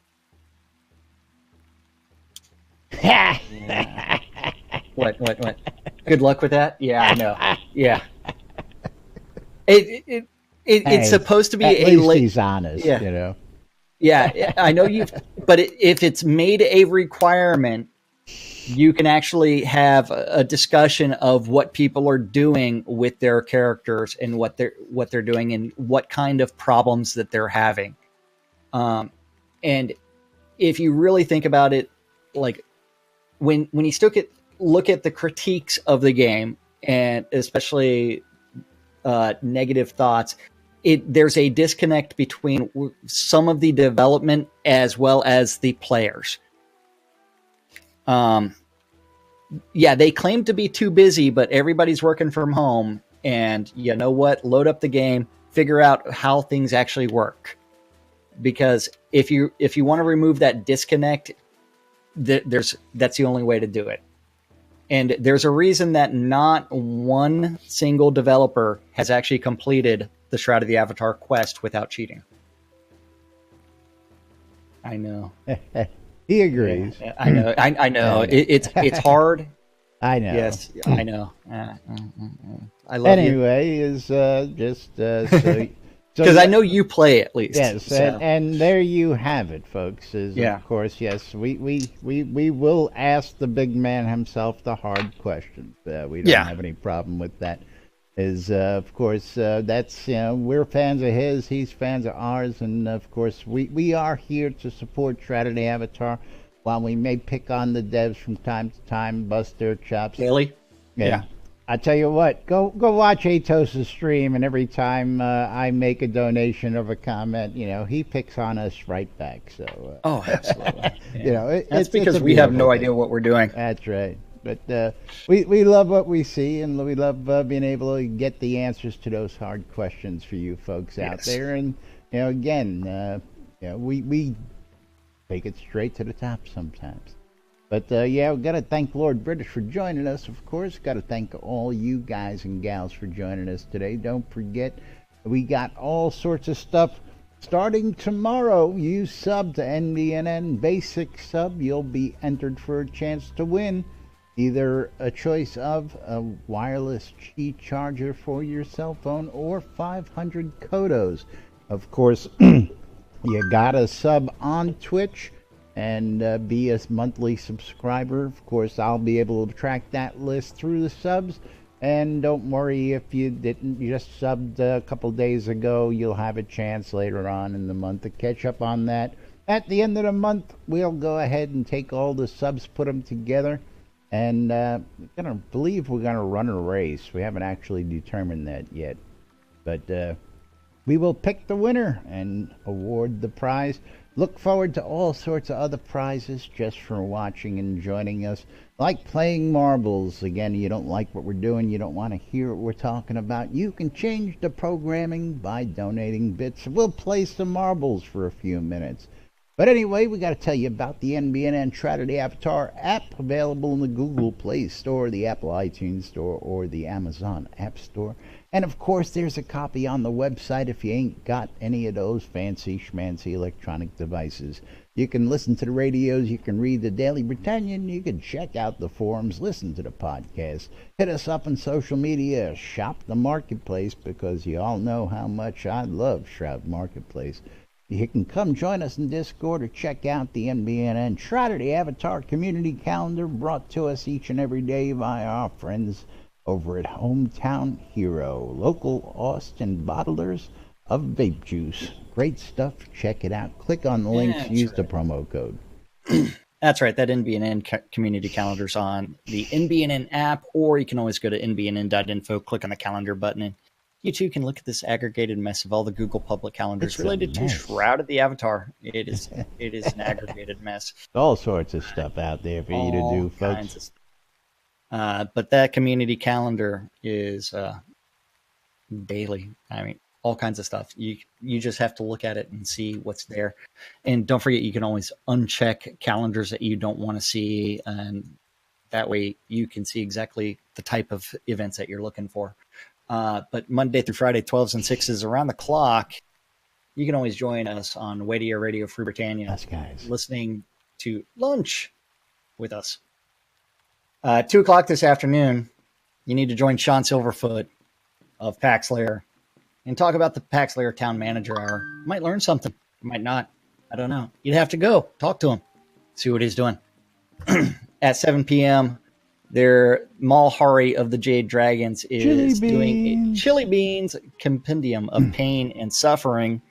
What? Good luck with that. Yeah, I know. Yeah. It's supposed to be at least he's honest, yeah. You know. Yeah, I know but if it's made a requirement, you can actually have a discussion of what people are doing with their characters and what they're doing and what kind of problems that they're having. And if you really think about it, like when you look at the critiques of the game, and especially negative thoughts, there's a disconnect between some of the development as well as the players. Yeah, they claim to be too busy, but everybody's working from home, and you know what? Load up the game, figure out how things actually work. Because if you want to remove that disconnect, that's the only way to do it. And there's a reason that not one single developer has actually completed the Shroud of the Avatar quest without cheating. I know. He agrees. Yeah, I know. I know. It's hard. I know. Yes, I know. I love you. Anyway, is just so. Because I know you play at least. Yes, so. and there you have it, folks. Of course, yes, we will ask the big man himself the hard questions. We don't have any problem with that. Of course, that's, we're fans of his, he's fans of ours, and of course, we are here to support Shroud of the Avatar. While we may pick on the devs from time to time, bust their chops. Daily? Yeah. I tell you what, go watch Atos' stream, and every time I make a donation of a comment, he picks on us right back. So absolutely. That's because we have no idea what we're doing. That's right. But we love what we see, and we love being able to get the answers to those hard questions for you folks out there. And again, we take it straight to the top sometimes. But we've got to thank Lord British for joining us, of course. Got to thank all you guys and gals for joining us today. Don't forget, we got all sorts of stuff starting tomorrow. You sub to NBNN Basic Sub, you'll be entered for a chance to win either a choice of a wireless Qi charger for your cell phone or 500 Kodos. Of course, you got to sub on Twitch and be a monthly subscriber. Of course, I'll be able to track that list through the subs. And don't worry if you just subbed a couple days ago, you'll have a chance later on in the month to catch up on that. At the end of the month, we'll go ahead and take all the subs, put them together, and we're going to run a race. We haven't actually determined that yet. But we will pick the winner and award the prize. Look forward to all sorts of other prizes just for watching and joining us. Like playing marbles. Again, you don't like what we're doing, you don't want to hear what we're talking about, you can change the programming by donating bits. We'll play some marbles for a few minutes. But anyway, we got to tell you about the NBNN Shroud of the Avatar app, available in the Google Play Store, the Apple iTunes Store, or the Amazon App Store. And of course, there's a copy on the website if you ain't got any of those fancy schmancy electronic devices. You can listen to the radios, you can read the Daily Britannian, you can check out the forums, listen to the podcast, hit us up on social media, shop the marketplace, because you all know how much I love Shroud Marketplace. You can come join us in Discord or check out the NBNN Shroud of the Avatar community calendar, brought to us each and every day by our friends over at Hometown Hero, local Austin bottlers of vape juice. Great stuff. Check it out. Click on the links. Use the promo code. That's right. That NBNN community calendar's on the NBNN app, or you can always go to nbnn.info, click on the calendar button, and you too can look at this aggregated mess of all the Google public calendars related to Shroud of the Avatar. It is an aggregated mess. All sorts of stuff out there for you to do, folks. But that community calendar is daily. I mean, all kinds of stuff. You just have to look at it and see what's there. And don't forget, you can always uncheck calendars that you don't want to see, and that way you can see exactly the type of events that you're looking for. But Monday through Friday, 12s and 6s around the clock, you can always join us on Radio Free Britannia. Us guys. Listening to Lunch with us. 2 o'clock this afternoon, you need to join Sean Silverfoot of PAX Lair and talk about the PAX Lair Town Manager Hour. You might learn something. You might not. I don't know. You'd have to go talk to him, see what he's doing. At 7 p.m., their Malhari of the Jade Dragons is doing a Chili Beans compendium of pain and suffering.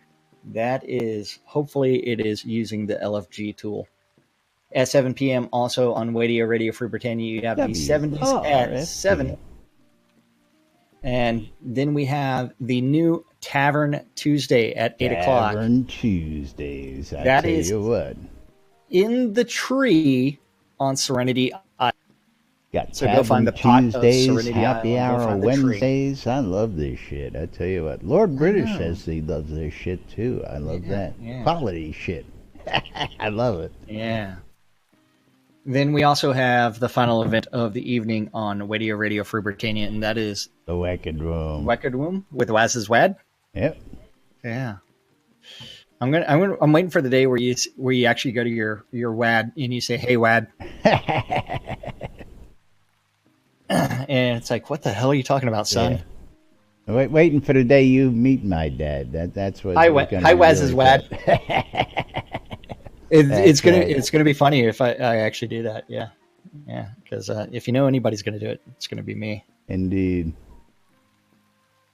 That is, hopefully it is using the LFG tool. At 7 p.m. also on Radio Free Britannia, you have the 70s at 7. And then we have the new Tavern Tuesday at 8 o'clock. Tavern Tuesdays, I tell you what. In the tree on Serenity Island. Got so go find the Tuesdays, happy hour Wednesdays. I love this shit. I tell you what. Lord British says he loves this shit too. I love that. Yeah. Quality shit. I love it. Yeah. Then we also have the final event of the evening on Radio Free Britannia, and that is the Wicked Room. Wicked Room with Waz's Wad. Yep. Yeah. I'm waiting for the day where you actually go to your Wad and you say, "Hey, Wad." And it's like, what the hell are you talking about, son? Yeah. Waiting for the day you meet my dad. That's what. Hi, Waz's Wad. It's gonna be funny if I actually do that. Yeah. Because if you know anybody's gonna do it, it's gonna be me. Indeed.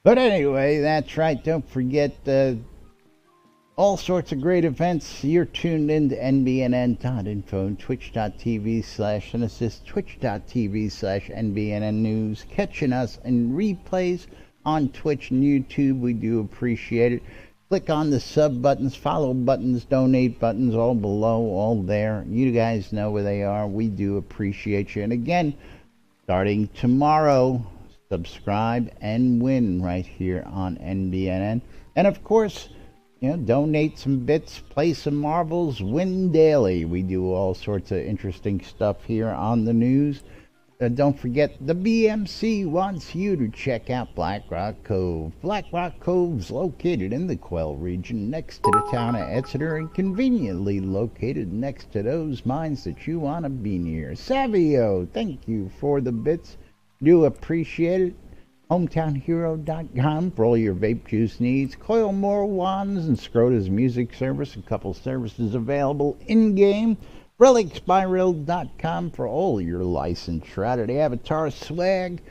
But anyway, that's right. Don't forget all sorts of great events. You're tuned in to nbnn.info and twitch.tv/Genesis, twitch.tv/NBNN News. Catching us in replays on Twitch and YouTube. We do appreciate it. Click on the sub buttons, follow buttons, donate buttons, all below, all there. You guys know where they are. We do appreciate you. And again, starting tomorrow, subscribe and win right here on NBNN. And of course, donate some bits, play some marbles, win daily. We do all sorts of interesting stuff here on the news. Don't forget, the BMC wants you to check out Black Rock Cove. Black Rock Cove's located in the Quell region next to the town of Exeter and conveniently located next to those mines that you want to be near. Savio, thank you for the bits. Do appreciate it. HometownHero.com for all your vape juice needs. Coil More Wands and Scrota's Music Service. A couple services available in-game. RelicsByRail.com for all your licensed Shroud of the Avatar swag.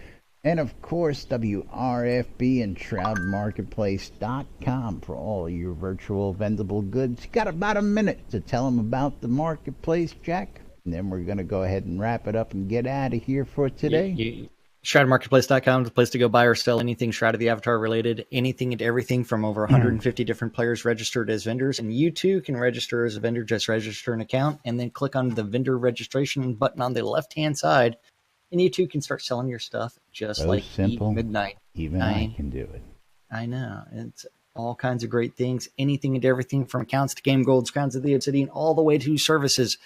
And of course, WRFB and ShroudMarketplace.com for all your virtual vendable goods. You got about a minute to tell them about the marketplace, Jack. And then we're going to go ahead and wrap it up and get out of here for today. ShroudMarketplace.com is the place to go buy or sell anything Shroud of the Avatar related, anything and everything from over 150 different players registered as vendors. And you too can register as a vendor. Just register an account and then click on the vendor registration button on the left-hand side. And you too can start selling your stuff just so like simple. Midnight. Even I can do it. I know. all kinds of great things, anything and everything from accounts to game golds, crowns of the obsidian, all the way to services,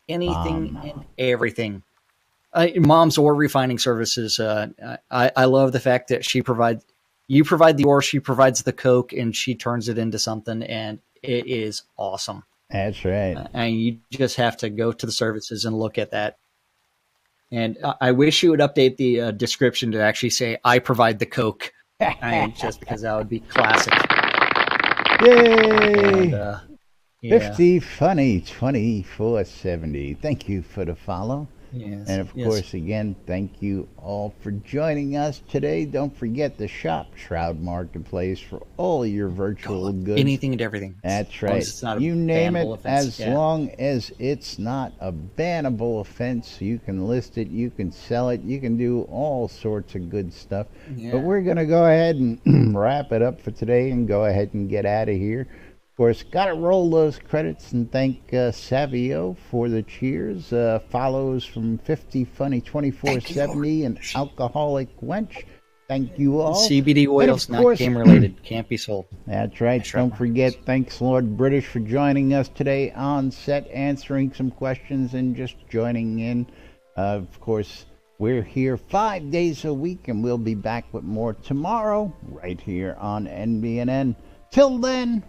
anything and everything. Mom's ore refining services. I love the fact that you provide the ore, she provides the coke, and she turns it into something, and it is awesome. That's right. And you just have to go to the services and look at that. And I wish you would update the description to actually say, I provide the coke. Just because that would be classic. Yay! And, 50 funny 2470. Thank you for the follow. Yes, and of course, again, thank you all for joining us today. Don't forget to shop Shroud Marketplace for all your virtual goods. Anything and everything. That's right. You name it, as long as it's not a bannable offense. You can list it, you can sell it, you can do all sorts of good stuff. But we're going to go ahead and wrap it up for today and go ahead and get out of here. Of course, got to roll those credits and thank Savio for the cheers. Follows from 50 Funny 2470 and Alcoholic Wench. Thank you all. CBD oils, not game related, can't be sold. That's right. Don't forget, thanks Lord British for joining us today on set, answering some questions and just joining in. Of course, we're here 5 days a week, and we'll be back with more tomorrow right here on NBNN. Till then,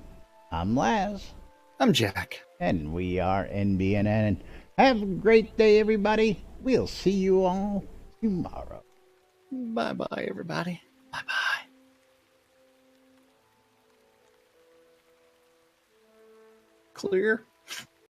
I'm Laz. I'm Jack. And we are NBNN. Have a great day, everybody. We'll see you all tomorrow. Bye-bye, everybody. Bye-bye. Clear.